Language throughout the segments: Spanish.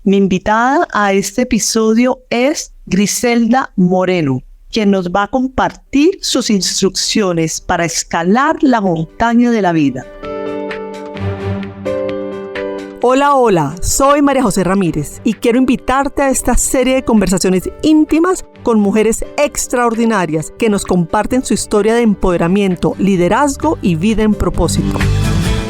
Mi invitada a este episodio es Griselda Moreno, quien nos va a compartir sus instrucciones para escalar la montaña de la vida. Hola, soy María José Ramírez y quiero invitarte a esta serie de conversaciones íntimas con mujeres extraordinarias que nos comparten su historia de empoderamiento, liderazgo y vida en propósito.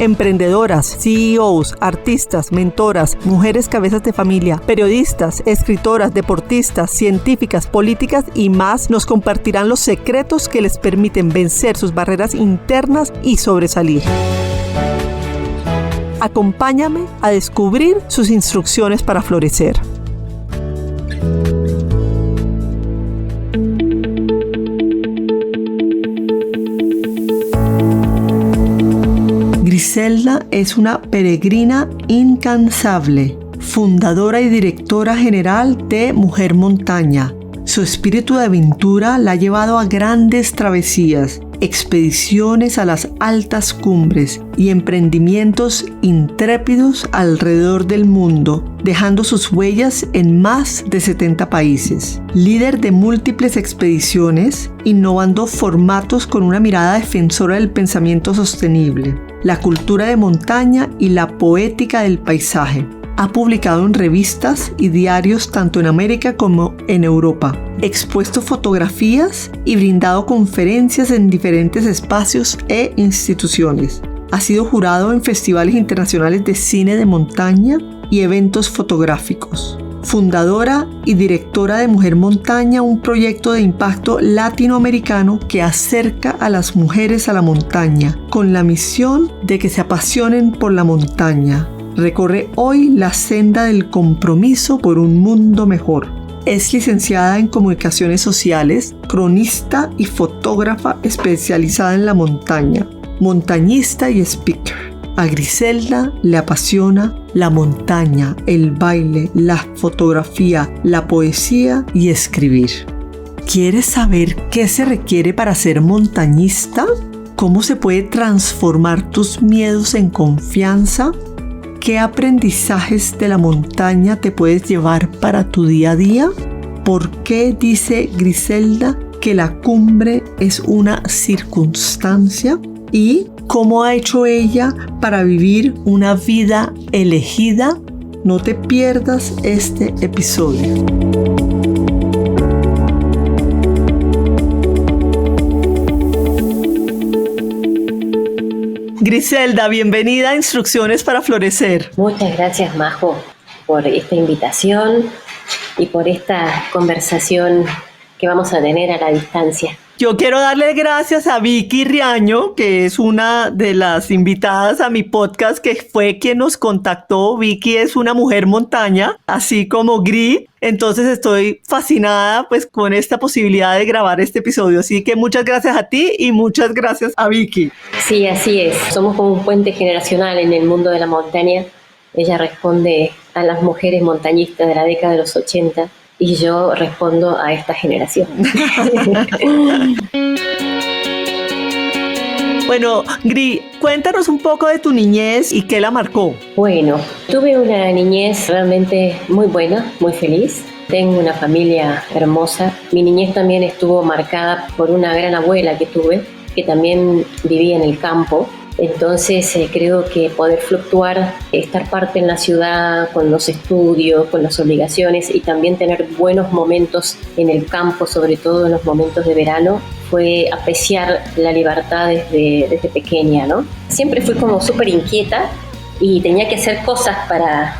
Emprendedoras, CEOs, artistas, mentoras, mujeres cabezas de familia, periodistas, escritoras, deportistas, científicas, políticas y más nos compartirán los secretos que les permiten vencer sus barreras internas y sobresalir. Acompáñame a descubrir sus instrucciones para florecer. Griselda es una peregrina incansable, fundadora y directora general de Mujer Montaña. Su espíritu de aventura la ha llevado a grandes travesías, expediciones a las altas cumbres y emprendimientos intrépidos alrededor del mundo, dejando sus huellas en más de 70 países. Líder de múltiples expediciones, innovando formatos con una mirada defensora del pensamiento sostenible, la cultura de montaña y la poética del paisaje. Ha publicado en revistas y diarios tanto en América como en Europa, expuesto fotografías y brindado conferencias en diferentes espacios e instituciones. Ha sido jurado en festivales internacionales de cine de montaña y eventos fotográficos. Fundadora y directora de Mujer Montaña, un proyecto de impacto latinoamericano que acerca a las mujeres a la montaña, con la misión de que se apasionen por la montaña. Recorre hoy la senda del compromiso por un mundo mejor. Es licenciada en Comunicaciones Sociales, cronista y fotógrafa especializada en la montaña, montañista y speaker. A Griselda le apasiona la montaña, el baile, la fotografía, la poesía y escribir. ¿Quieres saber qué se requiere para ser montañista? ¿Cómo se puede transformar tus miedos en confianza? ¿Qué aprendizajes de la montaña te puedes llevar para tu día a día? ¿Por qué dice Griselda que la cumbre es una circunstancia? ¿Y cómo ha hecho ella para vivir una vida elegida? No te pierdas este episodio. Griselda, bienvenida a Instrucciones para Florecer. Muchas gracias, Majo, por esta invitación y por esta conversación que vamos a tener a la distancia. Yo quiero darle gracias a Vicky Riaño, que es una de las invitadas a mi podcast, que fue quien nos contactó. Vicky es una mujer montaña, así como Gri. Entonces estoy fascinada pues con esta posibilidad de grabar este episodio. Así que muchas gracias a ti y muchas gracias a Vicky. Sí, así es. Somos como un puente generacional en el mundo de la montaña. Ella responde a las mujeres montañistas de la década de los 80 y yo respondo a esta generación. Bueno, Gri, cuéntanos un poco de tu niñez y qué la marcó. Bueno, tuve una niñez realmente muy buena, muy feliz. Tengo una familia hermosa. Mi niñez también estuvo marcada por una gran abuela que tuve, que también vivía en el campo. Entonces creo que poder fluctuar, estar parte en la ciudad con los estudios, con las obligaciones y también tener buenos momentos en el campo, sobre todo en los momentos de verano, fue apreciar la libertad desde pequeña, ¿no? Siempre fui como súper inquieta y tenía que hacer cosas para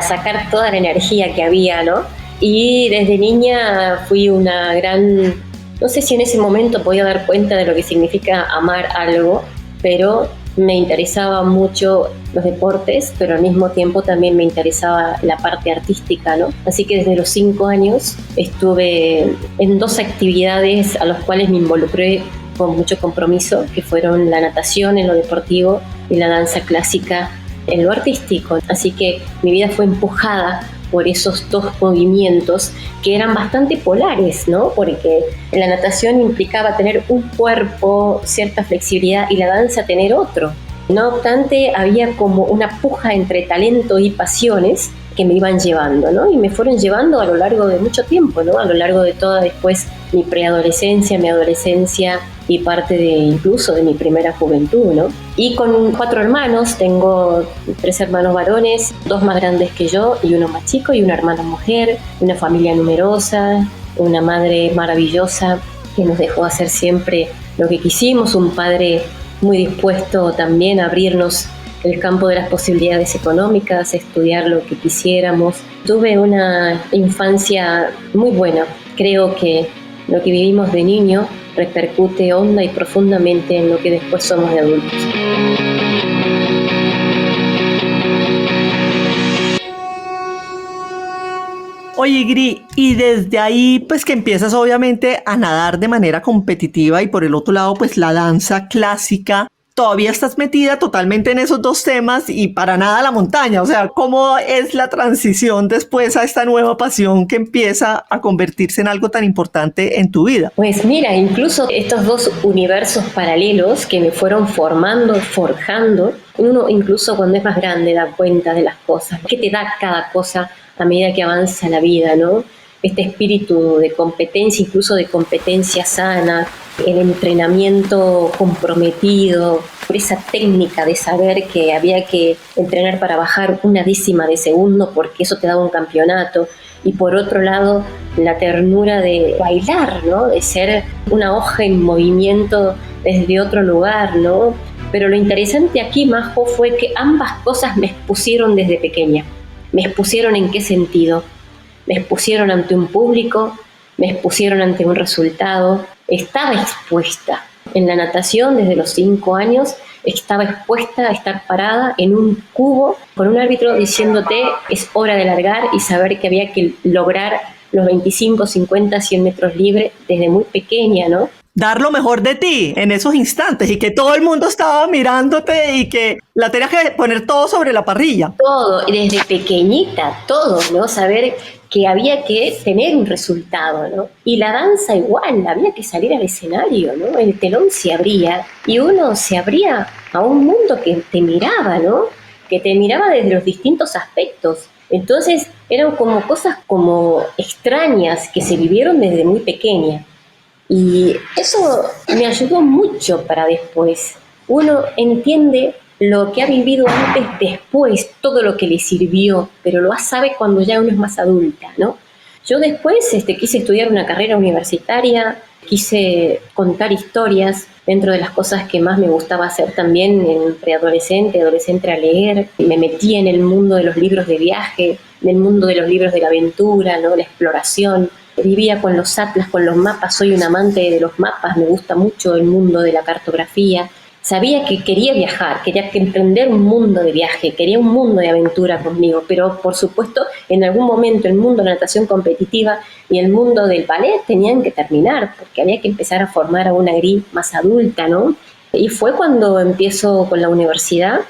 sacar toda la energía que había, ¿no? Y desde niña fui una gran... No sé si en ese momento podía dar cuenta de lo que significa amar algo, pero me interesaba mucho los deportes, pero al mismo tiempo también me interesaba la parte artística, ¿no? Así que desde los 5 años estuve en 2 actividades a las cuales me involucré con mucho compromiso, que fueron la natación en lo deportivo y la danza clásica en lo artístico. Así que mi vida fue empujada por esos 2 movimientos que eran bastante polares, ¿no? Porque la natación implicaba tener un cuerpo, cierta flexibilidad, y la danza tener otro. No obstante, había como una puja entre talento y pasiones que me iban llevando, ¿no? Y me fueron llevando a lo largo de mucho tiempo, ¿no? A lo largo de toda después mi preadolescencia, mi adolescencia y parte de incluso de mi primera juventud, ¿no? Y con 4 hermanos, tengo 3 hermanos varones, 2 más grandes que yo y uno más chico y una hermana mujer, una familia numerosa, una madre maravillosa que nos dejó hacer siempre lo que quisimos, un padre muy dispuesto también a abrirnos el campo de las posibilidades económicas, estudiar lo que quisiéramos. Tuve una infancia muy buena. Creo que lo que vivimos de niño repercute honda y profundamente en lo que después somos de adultos. Oye, Gri, y desde ahí pues que empiezas obviamente a nadar de manera competitiva y por el otro lado pues la danza clásica, todavía estás metida totalmente en esos dos temas y para nada la montaña. O sea, ¿cómo es la transición después a esta nueva pasión que empieza a convertirse en algo tan importante en tu vida? Pues mira, incluso estos dos universos paralelos que me fueron formando, forjando, uno incluso cuando es más grande da cuenta de las cosas, que te da cada cosa a medida que avanza la vida, ¿no? Este espíritu de competencia, incluso de competencia sana, el entrenamiento comprometido, por esa técnica de saber que había que entrenar para bajar 1/10 de segundo porque eso te daba un campeonato, y por otro lado la ternura de bailar, ¿no? De ser una hoja en movimiento desde otro lugar, ¿no? Pero lo interesante aquí, Majo, fue que ambas cosas me expusieron desde pequeña. ¿Me expusieron en qué sentido? Me expusieron ante un público, me expusieron ante un resultado. Estaba expuesta. En la natación, desde los 5 años, estaba expuesta a estar parada en un cubo con un árbitro diciéndote es hora de largar y saber que había que lograr los 25, 50, 100 metros libres desde muy pequeña, ¿no? Dar lo mejor de ti en esos instantes y que todo el mundo estaba mirándote y que la tenías que poner todo sobre la parrilla. Todo, y desde pequeñita, todo, ¿no? Saber que había que tener un resultado, ¿no? Y la danza igual, había que salir al escenario, ¿no? El telón se abría y uno se abría a un mundo que te miraba, ¿no? Que te miraba desde los distintos aspectos. Entonces eran como cosas como extrañas que se vivieron desde muy pequeña. Y eso me ayudó mucho para después. Uno entiende lo que ha vivido antes, después, todo lo que le sirvió, pero lo sabe cuando ya uno es más adulta, ¿no? Yo después quise estudiar una carrera universitaria, quise contar historias. Dentro de las cosas que más me gustaba hacer también en preadolescente, adolescente, a leer. Me metí en el mundo de los libros de viaje, en el mundo de los libros de la aventura, ¿no? La exploración. Vivía con los atlas, con los mapas, soy un amante de los mapas, me gusta mucho el mundo de la cartografía. Sabía que quería viajar, quería emprender un mundo de viaje, quería un mundo de aventura conmigo, pero por supuesto en algún momento el mundo de la natación competitiva y el mundo del ballet tenían que terminar, porque había que empezar a formar a una Gri más adulta, ¿no? Y fue cuando empiezo con la universidad,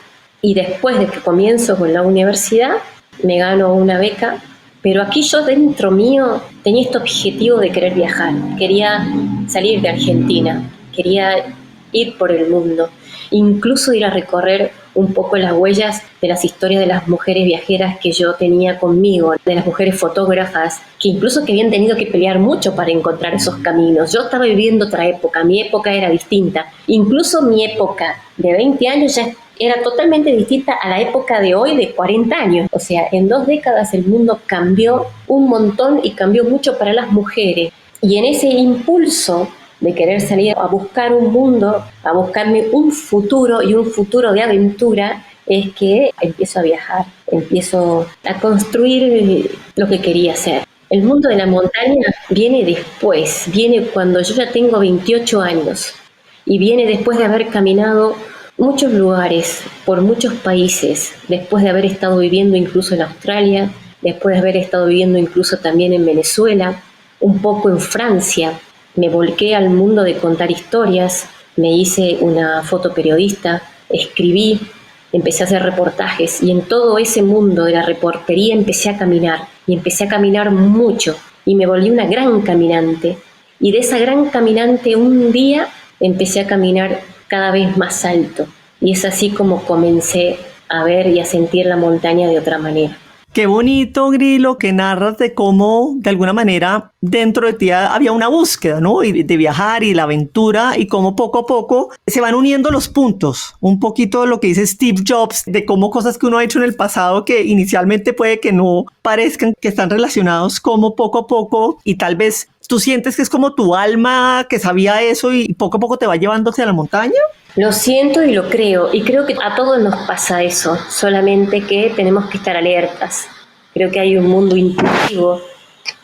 y después de que comienzo con la universidad me gano una beca. Pero aquí yo dentro mío tenía este objetivo de querer viajar. Quería salir de Argentina, quería ir por el mundo, incluso ir a recorrer un poco las huellas de las historias de las mujeres viajeras que yo tenía conmigo, de las mujeres fotógrafas, que incluso que habían tenido que pelear mucho para encontrar esos caminos. Yo estaba viviendo otra época, mi época era distinta. Incluso mi época de 20 años ya era totalmente distinta a la época de hoy de 40 años. O sea, en 2 décadas el mundo cambió un montón y cambió mucho para las mujeres. Y en ese impulso de querer salir a buscar un mundo, a buscarme un futuro y un futuro de aventura, es que empiezo a viajar, empiezo a construir lo que quería hacer. El mundo de la montaña viene después, viene cuando yo ya tengo 28 años y viene después de haber caminado muchos lugares, por muchos países, después de haber estado viviendo incluso en Australia, después de haber estado viviendo incluso también en Venezuela, un poco en Francia. Me volqué al mundo de contar historias, me hice una fotoperiodista, escribí, empecé a hacer reportajes y en todo ese mundo de la reportería empecé a caminar y empecé a caminar mucho y me volví una gran caminante. Y de esa gran caminante un día empecé a caminar cada vez más alto y es así como comencé a ver y a sentir la montaña de otra manera. Qué bonito, Grilo, que narras de cómo, de alguna manera, dentro de ti había una búsqueda, ¿no? Y de viajar y la aventura, y cómo poco a poco se van uniendo los puntos. Un poquito de lo que dice Steve Jobs, de cómo cosas que uno ha hecho en el pasado que inicialmente puede que no parezcan que están relacionados, como poco a poco, y tal vez tú sientes que es como tu alma que sabía eso y poco a poco te va llevando hacia la montaña. Lo siento y lo creo, y creo que a todos nos pasa eso, solamente que tenemos que estar alertas. Creo que hay un mundo intuitivo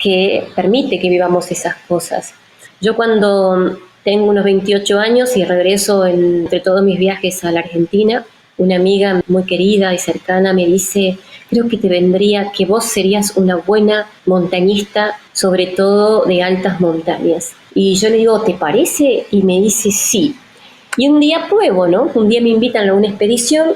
que permite que vivamos esas cosas. Yo cuando tengo unos 28 años y regreso entre todos mis viajes a la Argentina, una amiga muy querida y cercana me dice, creo que te vendría, que vos serías una buena montañista, sobre todo de altas montañas. Y yo le digo, ¿te parece? Y me dice, sí. Y un día pruebo, ¿no? Un día me invitan a una expedición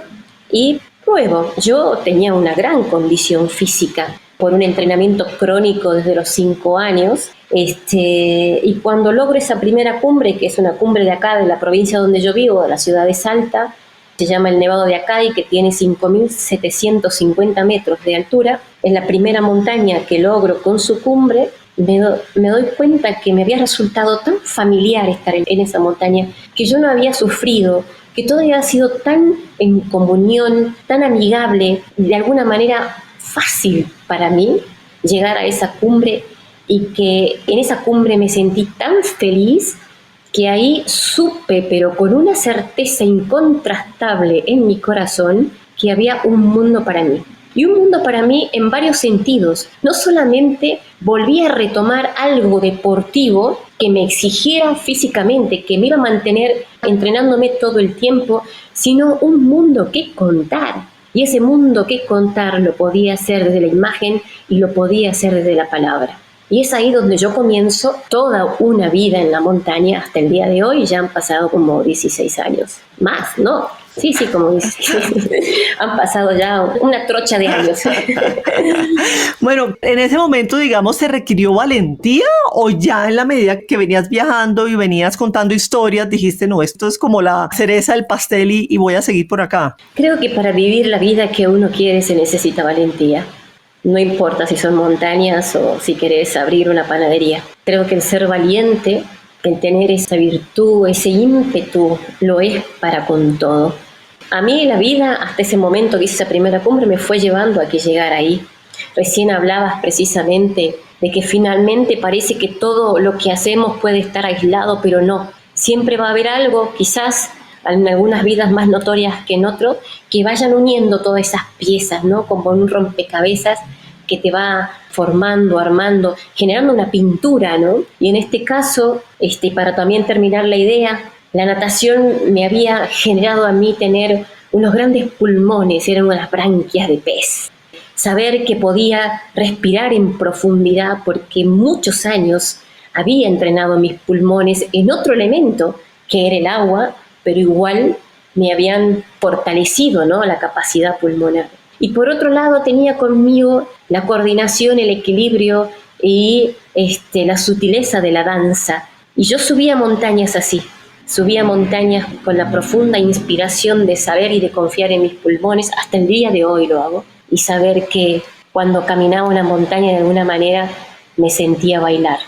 y pruebo. Yo tenía una gran condición física por un entrenamiento crónico desde los 5 años. Y cuando logro esa primera cumbre, que es una cumbre de acá, de la provincia donde yo vivo, de la ciudad de Salta, se llama el Nevado de Acay, que tiene 5.750 metros de altura, es la primera montaña que logro con su cumbre. Me doy cuenta que me había resultado tan familiar estar en esa montaña, que yo no había sufrido, que todo había sido tan en comunión, tan amigable, de alguna manera fácil para mí llegar a esa cumbre, y que en esa cumbre me sentí tan feliz que ahí supe, pero con una certeza incontrastable en mi corazón, que había un mundo para mí. Y un mundo para mí en varios sentidos. No solamente volví a retomar algo deportivo que me exigiera físicamente, que me iba a mantener entrenándome todo el tiempo, sino un mundo que contar. Y ese mundo que contar lo podía hacer desde la imagen y lo podía hacer desde la palabra. Y es ahí donde yo comienzo toda una vida en la montaña hasta el día de hoy. Ya han pasado como 16 años. Más, ¿no? Sí, como dices. Han pasado ya una trocha de años. Bueno, en ese momento, digamos, ¿se requirió valentía o ya en la medida que venías viajando y venías contando historias, dijiste, no, esto es como la cereza del pastel y voy a seguir por acá? Creo que para vivir la vida que uno quiere se necesita valentía. No importa si son montañas o si querés abrir una panadería. Creo que el ser valiente, el tener esa virtud, ese ímpetu, lo es para con todo. A mí la vida, hasta ese momento que hice esa primera cumbre, me fue llevando a que llegara ahí. Recién hablabas precisamente de que finalmente parece que todo lo que hacemos puede estar aislado, pero no. Siempre va a haber algo, quizás en algunas vidas más notorias que en otros, que vayan uniendo todas esas piezas, ¿no? Como un rompecabezas que te va formando, armando, generando una pintura, ¿no? Y en este caso, para también terminar la idea, la natación me había generado a mí tener unos grandes pulmones, eran unas branquias de pez. Saber que podía respirar en profundidad, porque muchos años había entrenado mis pulmones en otro elemento, que era el agua, pero igual me habían fortalecido, ¿no?, la capacidad pulmonar. Y por otro lado tenía conmigo la coordinación, el equilibrio y la sutileza de la danza. Y yo subía montañas así, subía montañas con la profunda inspiración de saber y de confiar en mis pulmones. Hasta el día de hoy lo hago. Y saber que cuando caminaba una montaña de alguna manera me sentía bailar.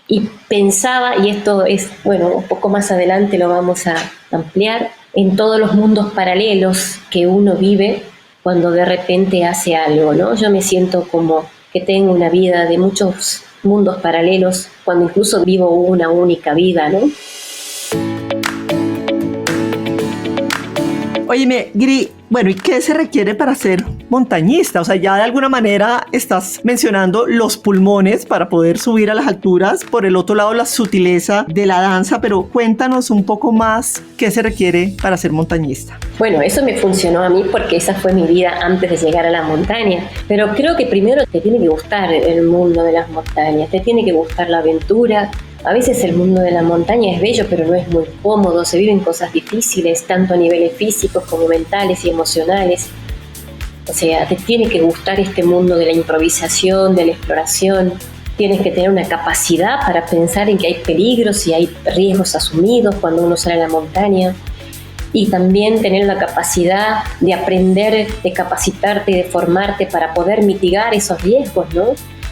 Y pensaba, y esto es, bueno, un poco más adelante lo vamos a ampliar, en todos los mundos paralelos que uno vive cuando de repente hace algo, ¿no? Yo me siento como que tengo una vida de muchos mundos paralelos, cuando incluso vivo una única vida, ¿no? Óyeme, Gri, bueno, ¿y qué se requiere para ser montañista? O sea, ya de alguna manera estás mencionando los pulmones para poder subir a las alturas, por el otro lado la sutileza de la danza, pero cuéntanos un poco más qué se requiere para ser montañista. Bueno, eso me funcionó a mí porque esa fue mi vida antes de llegar a la montaña, pero creo que primero te tiene que gustar el mundo de las montañas, te tiene que gustar la aventura. A veces el mundo de la montaña es bello, pero no es muy cómodo, se viven cosas difíciles, tanto a niveles físicos como mentales y emocionales. O sea, te tiene que gustar este mundo de la improvisación, de la exploración. Tienes que tener una capacidad para pensar en que hay peligros y hay riesgos asumidos cuando uno sale a la montaña. y también tener la capacidad de aprender, de capacitarte, de formarte para poder mitigar esos riesgos, ¿no?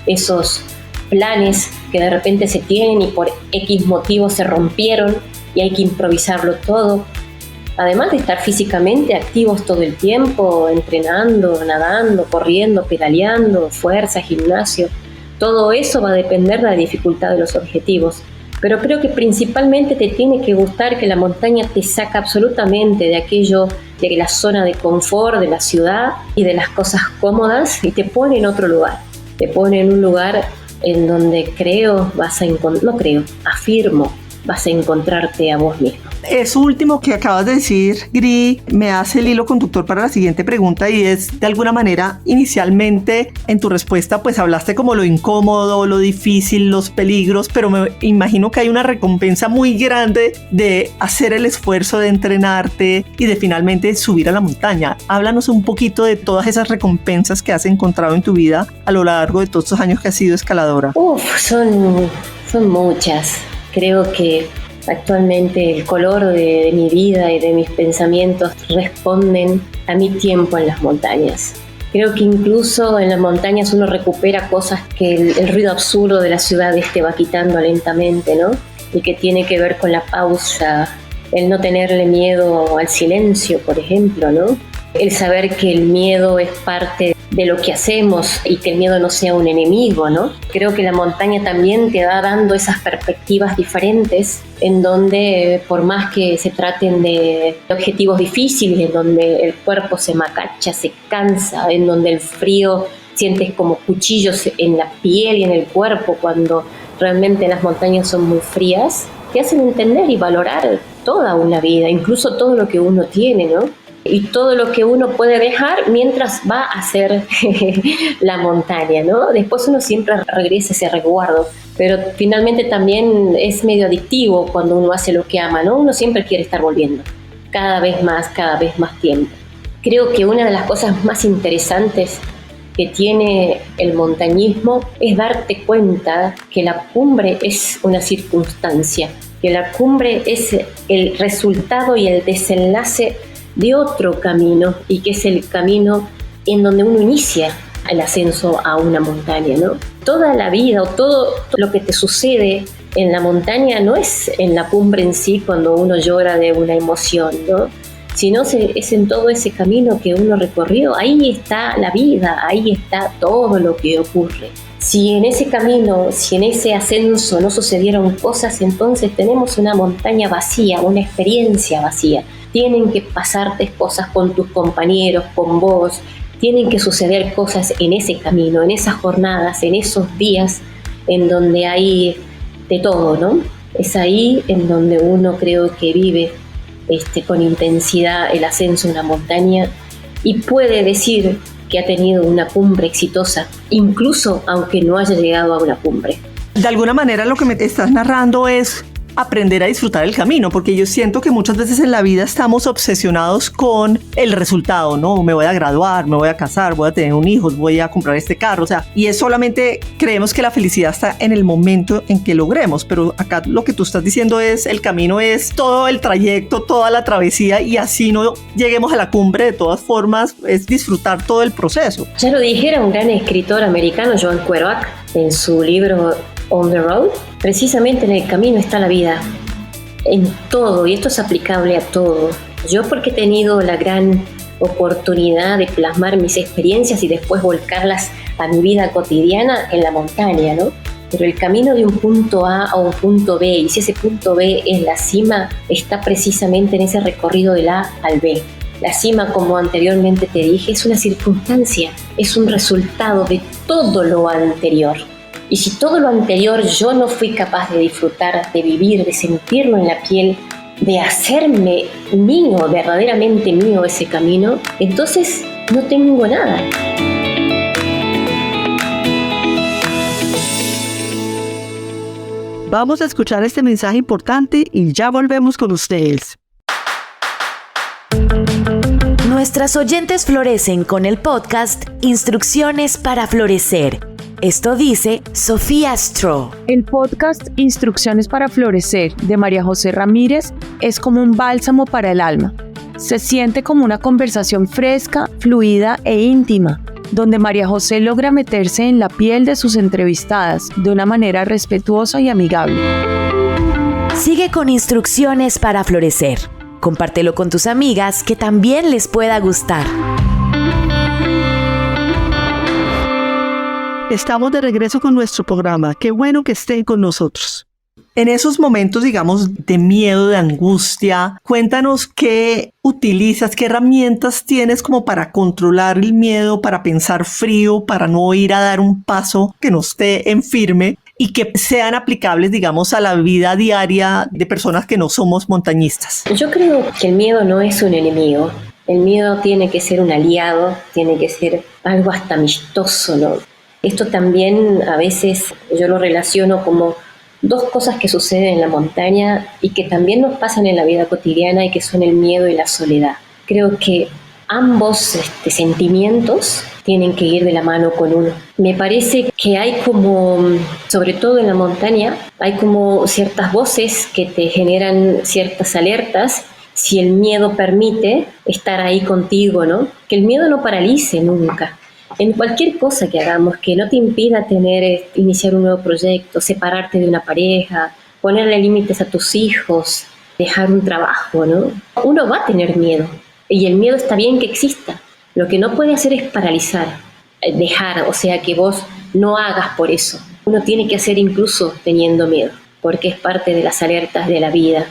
Esos planes que de repente se tienen y por X motivos se rompieron y hay que improvisarlo todo. Además de estar físicamente activos todo el tiempo, entrenando, nadando, corriendo, pedaleando, fuerza, gimnasio, todo eso va a depender de la dificultad de los objetivos. Pero creo que principalmente te tiene que gustar que la montaña te saca absolutamente de aquello, de la zona de confort, de la ciudad y de las cosas cómodas, y te pone en otro lugar. Te pone en un lugar en donde afirmo, vas a encontrarte a vos mismo. Eso último que acabas de decir, Gry, me hace el hilo conductor para la siguiente pregunta, y es, de alguna manera, inicialmente en tu respuesta pues hablaste como lo incómodo, lo difícil, los peligros, pero me imagino que hay una recompensa muy grande de hacer el esfuerzo de entrenarte y de finalmente subir a la montaña. Háblanos un poquito de todas esas recompensas que has encontrado en tu vida a lo largo de todos estos años que has sido escaladora. Son muchas. Creo que actualmente el color de mi vida y de mis pensamientos responden a mi tiempo en las montañas. Creo que incluso en las montañas uno recupera cosas que el ruido absurdo de la ciudad te va quitando lentamente, ¿no? Y que tiene que ver con la pausa, el no tenerle miedo al silencio, por ejemplo, ¿no? El saber que el miedo es parte de lo que hacemos y que el miedo no sea un enemigo, ¿no? Creo que la montaña también te va dando esas perspectivas diferentes en donde, por más que se traten de objetivos difíciles, en donde el cuerpo se macacha, se cansa, en donde el frío sientes como cuchillos en la piel y en el cuerpo cuando realmente las montañas son muy frías, te hacen entender y valorar toda una vida, incluso todo lo que uno tiene, ¿no? Y todo lo que uno puede dejar mientras va a hacer la montaña, ¿no? Después uno siempre regresa ese resguardo, pero finalmente también es medio adictivo cuando uno hace lo que ama, ¿no? Uno siempre quiere estar volviendo, cada vez más tiempo. Creo que una de las cosas más interesantes que tiene el montañismo es darte cuenta que la cumbre es una circunstancia, que la cumbre es el resultado y el desenlace de otro camino, y que es el camino en donde uno inicia el ascenso a una montaña, ¿no? Toda la vida o todo lo que te sucede en la montaña no es en la cumbre en sí cuando uno llora de una emoción, ¿no? Sino es en todo ese camino que uno recorrió. Ahí está la vida, ahí está todo lo que ocurre. Si en ese camino, si en ese ascenso no sucedieron cosas, entonces tenemos una montaña vacía, una experiencia vacía. Tienen que pasarte cosas con tus compañeros, con vos, tienen que suceder cosas en ese camino, en esas jornadas, en esos días en donde hay de todo, ¿no? Es ahí en donde uno creo que vive con intensidad el ascenso a una montaña y puede decir que ha tenido una cumbre exitosa, incluso aunque no haya llegado a una cumbre. De alguna manera lo que me estás narrando es aprender a disfrutar el camino, porque yo siento que muchas veces en la vida estamos obsesionados con el resultado, ¿no? Me voy a graduar, me voy a casar, voy a tener un hijo, voy a comprar este carro, o sea, y es solamente, creemos que la felicidad está en el momento en que logremos, pero acá lo que tú estás diciendo es, el camino es todo el trayecto, toda la travesía, y así no lleguemos a la cumbre, de todas formas, es disfrutar todo el proceso. Ya lo dijera un gran escritor americano, Joan Kerouac, en su libro On the Road, precisamente en el camino está la vida, en todo, y esto es aplicable a todo. Yo porque he tenido la gran oportunidad de plasmar mis experiencias y después volcarlas a mi vida cotidiana en la montaña, ¿no? Pero el camino de un punto A a un punto B, y si ese punto B es la cima, está precisamente en ese recorrido del A al B. La cima, como anteriormente te dije, es una circunstancia, es un resultado de todo lo anterior. Y si todo lo anterior yo no fui capaz de disfrutar, de vivir, de sentirlo en la piel, de hacerme mío, verdaderamente mío ese camino, entonces no tengo nada. Vamos a escuchar este mensaje importante y ya volvemos con ustedes. Nuestras oyentes florecen con el podcast Instrucciones para Florecer. Esto dice Sofía Stroh. El podcast Instrucciones para Florecer de María José Ramírez es como un bálsamo para el alma. Se siente como una conversación fresca, fluida e íntima, donde María José logra meterse en la piel de sus entrevistadas de una manera respetuosa y amigable. Sigue con Instrucciones para Florecer. Compártelo con tus amigas que también les pueda gustar. Estamos de regreso con nuestro programa. Qué bueno que estén con nosotros. En esos momentos, digamos, de miedo, de angustia, cuéntanos qué utilizas, qué herramientas tienes como para controlar el miedo, para pensar frío, para no ir a dar un paso que no esté en firme y que sean aplicables, digamos, a la vida diaria de personas que no somos montañistas. Yo creo que el miedo no es un enemigo. El miedo tiene que ser un aliado, tiene que ser algo hasta amistoso, ¿no? Esto también a veces yo lo relaciono como dos cosas que suceden en la montaña y que también nos pasan en la vida cotidiana y que son el miedo y la soledad. Creo que ambos sentimientos tienen que ir de la mano con uno. Me parece que hay como, sobre todo en la montaña, hay como ciertas voces que te generan ciertas alertas si el miedo permite estar ahí contigo, ¿no? Que el miedo no paralice nunca. En cualquier cosa que hagamos que no te impida iniciar un nuevo proyecto, separarte de una pareja, ponerle límites a tus hijos, dejar un trabajo, ¿no? Uno va a tener miedo y el miedo está bien que exista. Lo que no puede hacer es paralizar, dejar, o sea, que vos no hagas por eso. Uno tiene que hacer incluso teniendo miedo, porque es parte de las alertas de la vida.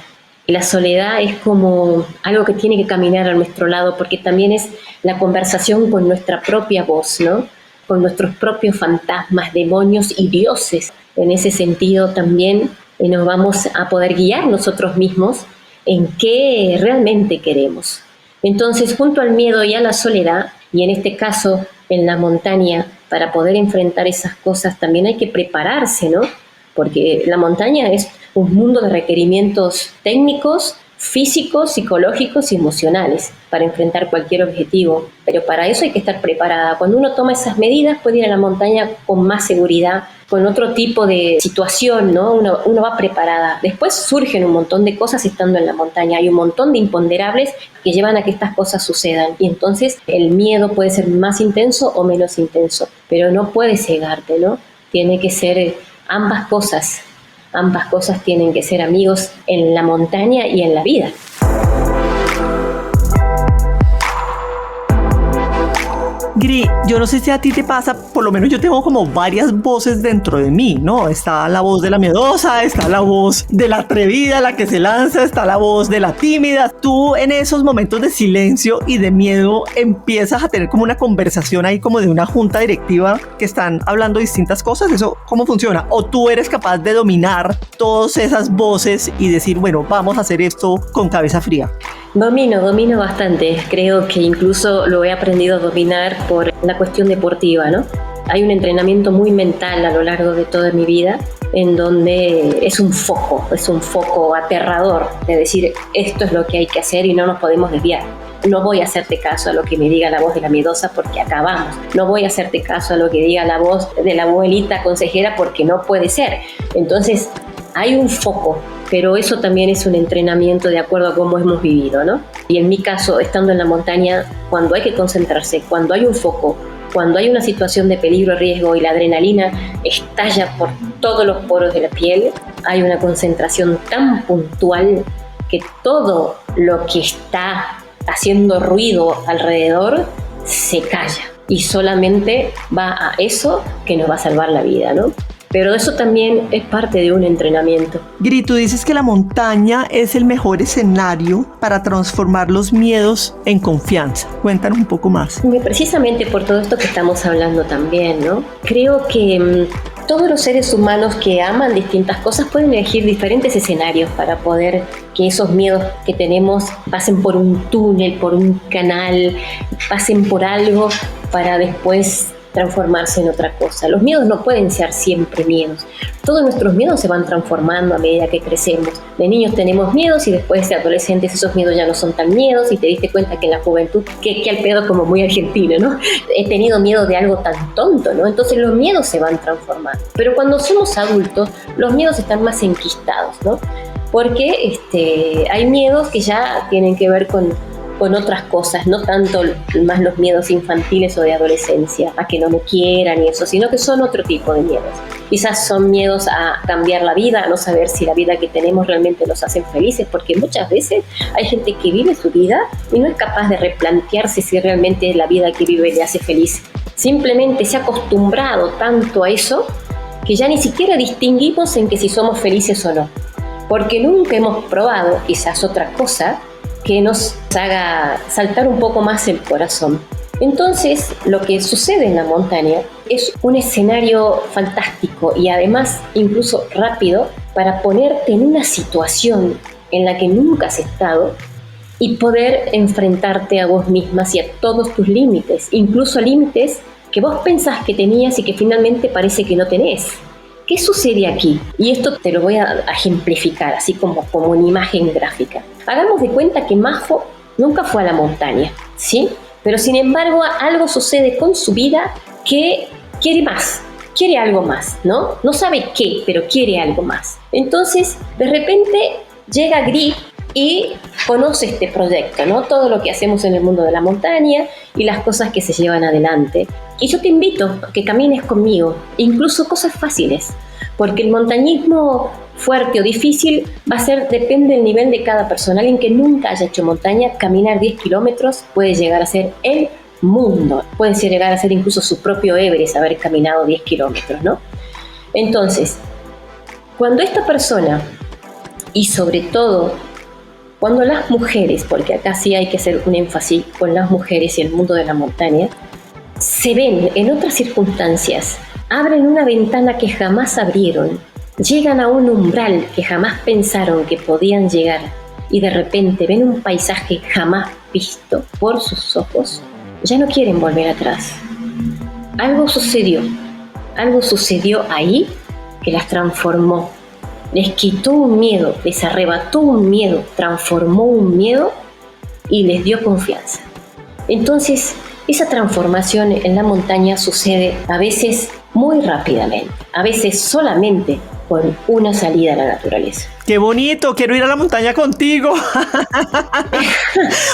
La soledad es como algo que tiene que caminar a nuestro lado, porque también es la conversación con nuestra propia voz, ¿no? Con nuestros propios fantasmas, demonios y dioses. En ese sentido también nos vamos a poder guiar nosotros mismos en qué realmente queremos. Entonces, junto al miedo y a la soledad, y en este caso en la montaña, para poder enfrentar esas cosas también hay que prepararse, ¿no? Porque la montaña es un mundo de requerimientos técnicos, físicos, psicológicos y emocionales para enfrentar cualquier objetivo. Pero para eso hay que estar preparada. Cuando uno toma esas medidas puede ir a la montaña con más seguridad, con otro tipo de situación, ¿no? Uno va preparada. Después surgen un montón de cosas estando en la montaña. Hay un montón de imponderables que llevan a que estas cosas sucedan. Y entonces el miedo puede ser más intenso o menos intenso. Pero no puede cegarte, ¿no? Tiene que ser ambas cosas. Ambas cosas tienen que ser amigos en la montaña y en la vida. Gri, yo no sé si a ti te pasa, por lo menos yo tengo como varias voces dentro de mí, ¿no? Está la voz de la miedosa, está la voz de la atrevida, la que se lanza, está la voz de la tímida. Tú en esos momentos de silencio y de miedo empiezas a tener como una conversación ahí como de una junta directiva que están hablando distintas cosas. ¿Eso cómo funciona? ¿O tú eres capaz de dominar todas esas voces y decir, bueno, vamos a hacer esto con cabeza fría? Domino bastante. Creo que incluso lo he aprendido a dominar por la cuestión deportiva, ¿no? Hay un entrenamiento muy mental a lo largo de toda mi vida en donde es un foco aterrador de decir esto es lo que hay que hacer y no nos podemos desviar. No voy a hacerte caso a lo que me diga la voz de la miedosa porque acabamos. No voy a hacerte caso a lo que diga la voz de la abuelita consejera porque no puede ser. Entonces hay un foco, pero eso también es un entrenamiento de acuerdo a cómo hemos vivido, ¿no? Y en mi caso, estando en la montaña, cuando hay que concentrarse, cuando hay un foco, cuando hay una situación de peligro, riesgo y la adrenalina estalla por todos los poros de la piel, hay una concentración tan puntual que todo lo que está haciendo ruido alrededor se calla y solamente va a eso que nos va a salvar la vida, ¿no? Pero eso también es parte de un entrenamiento. Gri, tú dices que la montaña es el mejor escenario para transformar los miedos en confianza. Cuéntanos un poco más. Precisamente por todo esto que estamos hablando también, ¿no? Creo que todos los seres humanos que aman distintas cosas pueden elegir diferentes escenarios para poder que esos miedos que tenemos pasen por un túnel, por un canal, pasen por algo para después transformarse en otra cosa. Los miedos no pueden ser siempre miedos. Todos nuestros miedos se van transformando a medida que crecemos. De niños tenemos miedos y después de adolescentes esos miedos ya no son tan miedos y te diste cuenta que en la juventud, que al pedo como muy argentino, ¿no? He tenido miedo de algo tan tonto, ¿no? Entonces los miedos se van transformando. Pero cuando somos adultos, los miedos están más enquistados, ¿no? Porque hay miedos que ya tienen que ver con con otras cosas, no tanto más los miedos infantiles o de adolescencia, a que no me quieran y eso, sino que son otro tipo de miedos. Quizás son miedos a cambiar la vida, a no saber si la vida que tenemos realmente nos hace felices, porque muchas veces hay gente que vive su vida y no es capaz de replantearse si realmente la vida que vive le hace feliz. Simplemente se ha acostumbrado tanto a eso que ya ni siquiera distinguimos en que si somos felices o no, porque nunca hemos probado quizás otra cosa que nos haga saltar un poco más el corazón. Entonces, lo que sucede en la montaña es un escenario fantástico y además incluso rápido para ponerte en una situación en la que nunca has estado y poder enfrentarte a vos mismas y a todos tus límites, incluso límites que vos pensás que tenías y que finalmente parece que no tenés. ¿Qué sucede aquí? Y esto te lo voy a ejemplificar, así como una imagen gráfica. Hagamos de cuenta que Majo nunca fue a la montaña, ¿sí? Pero sin embargo algo sucede con su vida que quiere más, quiere algo más, ¿no? No sabe qué, pero quiere algo más. Entonces, de repente llega Gris y conoce este proyecto, ¿no? Todo lo que hacemos en el mundo de la montaña y las cosas que se llevan adelante. Y yo te invito a que camines conmigo, incluso cosas fáciles, porque el montañismo fuerte o difícil depende del nivel de cada persona. Alguien que nunca haya hecho montaña, caminar 10 kilómetros puede llegar a ser el mundo, puede llegar a ser incluso su propio Everest haber caminado 10 kilómetros, ¿no? Entonces, cuando esta persona, y sobre todo cuando las mujeres, porque acá sí hay que hacer un énfasis con las mujeres y el mundo de la montaña, se ven en otras circunstancias, abren una ventana que jamás abrieron, llegan a un umbral que jamás pensaron que podían llegar y de repente ven un paisaje jamás visto por sus ojos, ya no quieren volver atrás. Algo sucedió ahí que las transformó, les quitó un miedo, les arrebató un miedo, transformó un miedo y les dio confianza. Entonces, esa transformación en la montaña sucede a veces muy rápidamente, a veces solamente con una salida a la naturaleza. ¡Qué bonito! Quiero ir a la montaña contigo.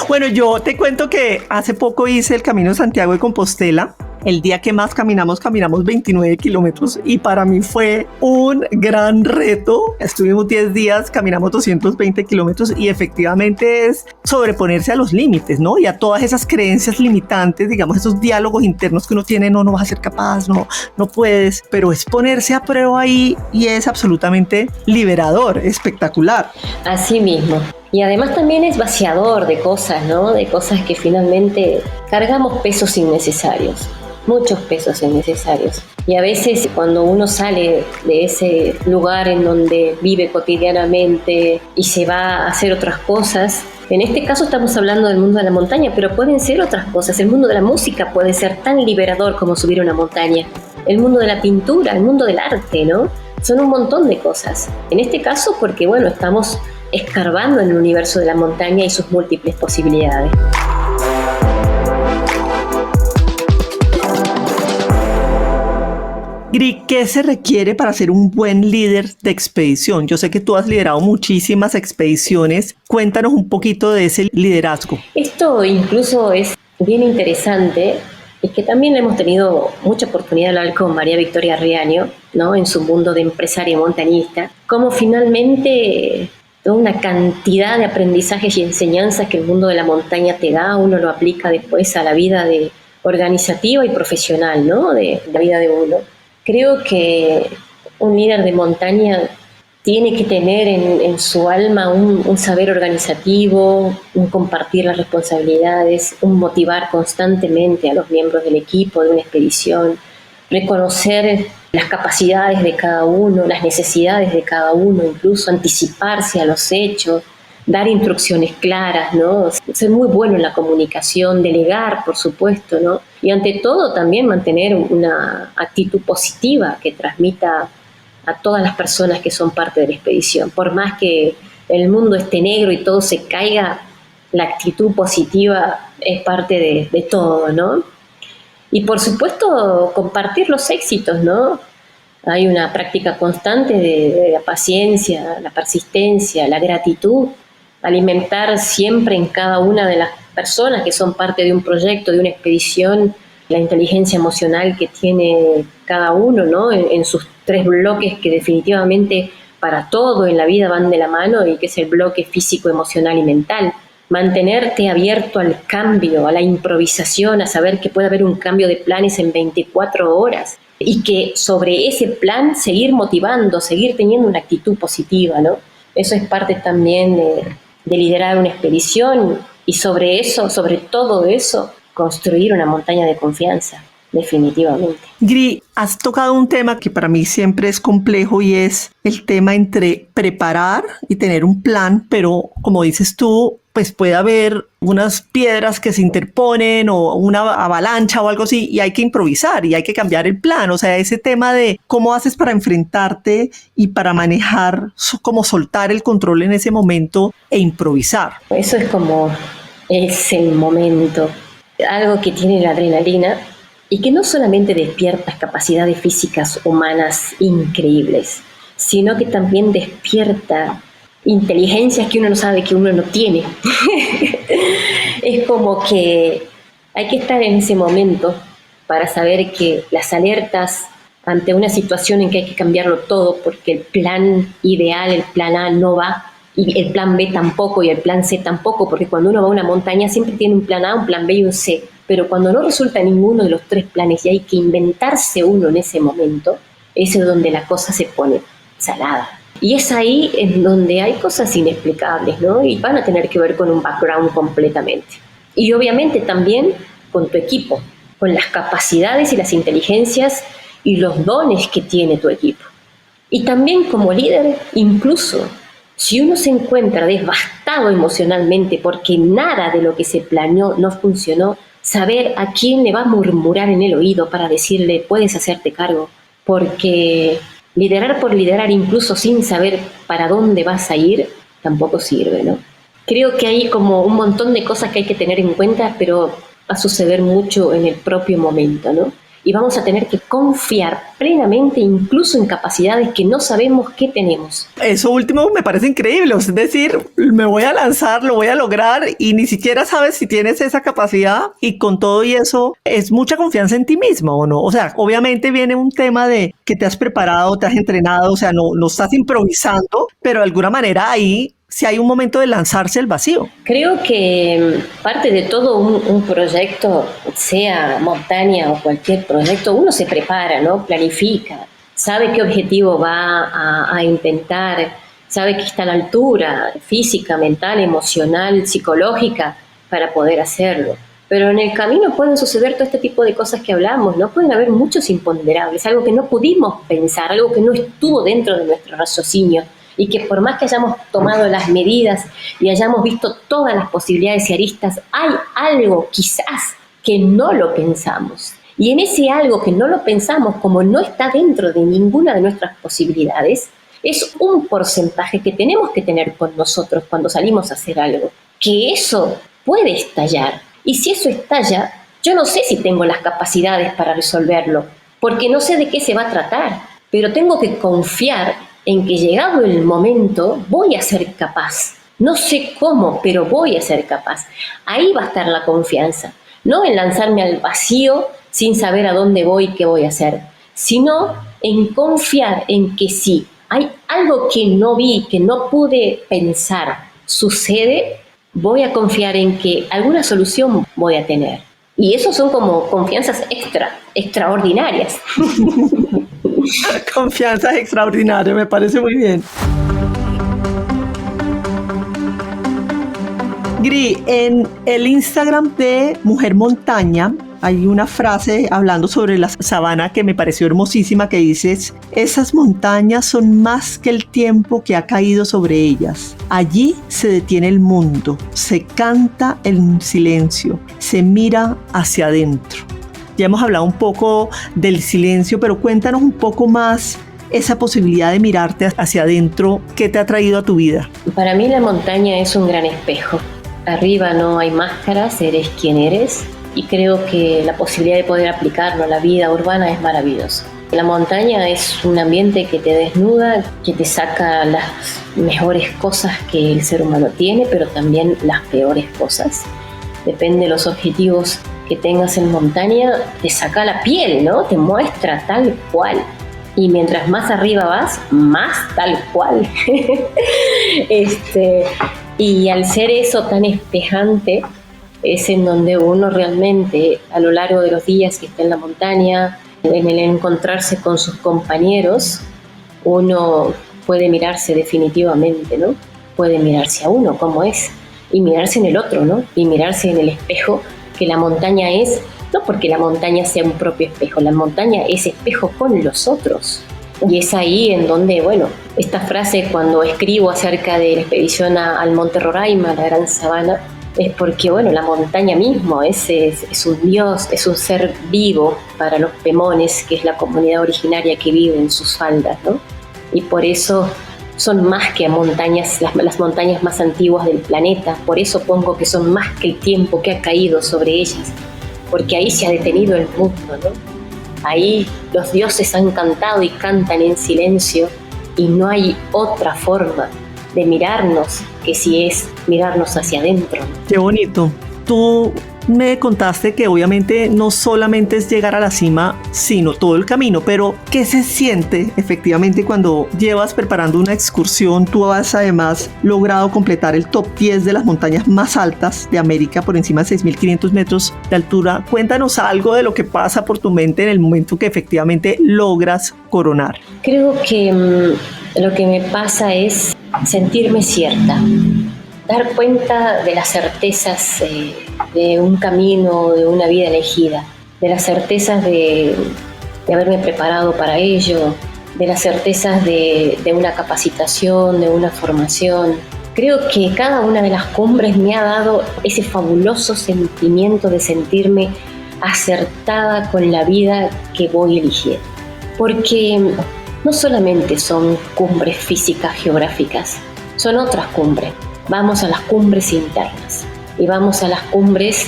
Bueno, yo te cuento que hace poco hice el Camino de Santiago de Compostela. El día que más caminamos 29 kilómetros y para mí fue un gran reto. Estuvimos 10 días, caminamos 220 kilómetros y efectivamente es sobreponerse a los límites, ¿no? Y a todas esas creencias limitantes, digamos, esos diálogos internos que uno tiene, no vas a ser capaz, no puedes, pero es ponerse a prueba ahí y es absolutamente liberador, espectacular. Así mismo. Y además también es vaciador de cosas, ¿no? De cosas que finalmente cargamos pesos innecesarios. Muchos pesos innecesarios. Y a veces cuando uno sale de ese lugar en donde vive cotidianamente y se va a hacer otras cosas, en este caso estamos hablando del mundo de la montaña, pero pueden ser otras cosas. El mundo de la música puede ser tan liberador como subir una montaña. El mundo de la pintura, el mundo del arte, ¿no? Son un montón de cosas. En este caso porque, bueno, estamos escarbando en el universo de la montaña y sus múltiples posibilidades. Gris, ¿qué se requiere para ser un buen líder de expedición? Yo sé que tú has liderado muchísimas expediciones. Cuéntanos un poquito de ese liderazgo. Esto incluso es bien interesante. Es que también hemos tenido mucha oportunidad de hablar con María Victoria Riaño, ¿no? En su mundo de empresaria montañista. Cómo finalmente toda una cantidad de aprendizajes y enseñanzas que el mundo de la montaña te da, uno lo aplica después a la vida organizativa y profesional, ¿no? De la vida de uno. Creo que un líder de montaña tiene que tener en su alma un saber organizativo, un compartir las responsabilidades, un motivar constantemente a los miembros del equipo de una expedición, reconocer las capacidades de cada uno, las necesidades de cada uno, incluso anticiparse a los hechos, dar instrucciones claras, ¿no? Ser muy bueno en la comunicación, delegar, por supuesto, ¿no? Y ante todo también mantener una actitud positiva que transmita a todas las personas que son parte de la expedición. Por más que el mundo esté negro y todo se caiga, la actitud positiva es parte de todo, ¿no? Y por supuesto compartir los éxitos, ¿no? Hay una práctica constante de la paciencia, la persistencia, la gratitud, alimentar siempre en cada una de las personas que son parte de un proyecto, de una expedición, la inteligencia emocional que tiene cada uno, ¿no? En sus 3 bloques que definitivamente para todo en la vida van de la mano, y que es el bloque físico, emocional y mental. Mantenerte abierto al cambio, a la improvisación, a saber que puede haber un cambio de planes en 24 horas y que sobre ese plan seguir motivando, seguir teniendo una actitud positiva, ¿no? Eso es parte también de liderar una expedición, y sobre eso, sobre todo eso, construir una montaña de confianza, definitivamente. Gri, has tocado un tema que para mí siempre es complejo, y es el tema entre preparar y tener un plan, pero como dices tú, pues puede haber unas piedras que se interponen o una avalancha o algo así, y hay que improvisar y hay que cambiar el plan. O sea, ese tema de cómo haces para enfrentarte y para manejar, como soltar el control en ese momento e improvisar. Eso es el momento, algo que tiene la adrenalina y que no solamente despierta capacidades físicas humanas increíbles, sino que también despierta inteligencias que uno no sabe que uno no tiene. Es como que hay que estar en ese momento para saber que las alertas ante una situación en que hay que cambiarlo todo porque el plan ideal, el plan A no va, y el plan B tampoco, y el plan C tampoco, porque cuando uno va a una montaña siempre tiene un plan A, un plan B y un C, pero cuando no resulta ninguno de los 3 planes y hay que inventarse uno en ese momento, ese es donde la cosa se pone salada. Y es ahí en donde hay cosas inexplicables, ¿no? Y van a tener que ver con un background completamente. Y obviamente también con tu equipo, con las capacidades y las inteligencias y los dones que tiene tu equipo. Y también como líder, incluso si uno se encuentra devastado emocionalmente porque nada de lo que se planeó no funcionó, saber a quién le va a murmurar en el oído para decirle puedes hacerte cargo, porque liderar por liderar, incluso sin saber para dónde vas a ir, tampoco sirve, ¿no? Creo que hay como un montón de cosas que hay que tener en cuenta, pero va a suceder mucho en el propio momento, ¿no? Y vamos a tener que confiar plenamente incluso en capacidades que no sabemos que tenemos. Eso último me parece increíble, es decir, me voy a lanzar, lo voy a lograr y ni siquiera sabes si tienes esa capacidad, y con todo y eso es mucha confianza en ti mismo, ¿o no? O sea, obviamente viene un tema de que te has preparado, te has entrenado, o sea, no estás improvisando, pero de alguna manera ahí si hay un momento de lanzarse al vacío. Creo que parte de todo un proyecto, sea montaña o cualquier proyecto, uno se prepara, ¿no? Planifica, sabe qué objetivo va a intentar, sabe que está a la altura física, mental, emocional, psicológica para poder hacerlo. Pero en el camino pueden suceder todo este tipo de cosas que hablamos, ¿no? Pueden haber muchos imponderables, algo que no pudimos pensar, algo que no estuvo dentro de nuestro raciocinio, y que por más que hayamos tomado las medidas y hayamos visto todas las posibilidades y aristas, hay algo quizás que no lo pensamos. Y en ese algo que no lo pensamos, como no está dentro de ninguna de nuestras posibilidades, es un porcentaje que tenemos que tener con nosotros cuando salimos a hacer algo, que eso puede estallar. Y si eso estalla, yo no sé si tengo las capacidades para resolverlo, porque no sé de qué se va a tratar, pero tengo que confiar en que llegado el momento voy a ser capaz. No sé cómo, pero voy a ser capaz. Ahí va a estar la confianza. No en lanzarme al vacío sin saber a dónde voy y qué voy a hacer, sino en confiar en que si hay algo que no vi, que no pude pensar, sucede, voy a confiar en que alguna solución voy a tener. Y eso son como confianzas extraordinarias. Confianza extraordinaria, me parece muy bien. Gri, en el Instagram de Mujer Montaña hay una frase hablando sobre la sabana que me pareció hermosísima, que dices: esas montañas son más que el tiempo que ha caído sobre ellas. Allí se detiene el mundo, se canta en silencio, se mira hacia adentro. Ya hemos hablado un poco del silencio, pero cuéntanos un poco más esa posibilidad de mirarte hacia adentro. ¿Qué te ha traído a tu vida? Para mí la montaña es un gran espejo. Arriba no hay máscaras, eres quien eres, y creo que la posibilidad de poder aplicarlo a la vida urbana es maravillosa. La montaña es un ambiente que te desnuda, que te saca las mejores cosas que el ser humano tiene, pero también las peores cosas. depende de los objetivos que tengas en montaña, te saca la piel, ¿no? Te muestra tal cual. Y mientras más arriba vas, más tal cual. Y al ser eso tan espejante, es en donde uno realmente, a lo largo de los días que está en la montaña, en el encontrarse con sus compañeros, uno puede mirarse definitivamente, ¿no? Puede mirarse a uno como es, y mirarse en el otro, ¿no? Y mirarse en el espejo que la montaña es, no porque la montaña sea un propio espejo, la montaña es espejo con los otros. Y es ahí en donde, bueno, esta frase cuando escribo acerca de la expedición al Monte Roraima, a la Gran Sabana, es porque, bueno, la montaña mismo es un dios, es un ser vivo para los pemones, que es la comunidad originaria que vive en sus faldas, ¿no? Y por eso son más que montañas, las montañas más antiguas del planeta. Por eso pongo que son más que el tiempo que ha caído sobre ellas, porque ahí se ha detenido el mundo, ¿no? Ahí los dioses han cantado y cantan en silencio, y no hay otra forma de mirarnos que si es mirarnos hacia adentro. Qué bonito. Tú me contaste que obviamente no solamente es llegar a la cima, sino todo el camino, pero ¿qué se siente efectivamente cuando llevas preparando una excursión? Tú has además logrado completar el top 10 de las montañas más altas de América, por encima de 6.500 metros de altura. Cuéntanos algo de lo que pasa por tu mente en el momento que efectivamente logras coronar. Creo que lo que me pasa es sentirme cierta, dar cuenta de las certezas de un camino, de una vida elegida, de las certezas de haberme preparado para ello, de las certezas de una capacitación, de una formación. Creo que cada una de las cumbres me ha dado ese fabuloso sentimiento de sentirme acertada con la vida que voy eligiendo. Porque no solamente son cumbres físicas geográficas, son otras cumbres. Vamos a las cumbres internas y vamos a las cumbres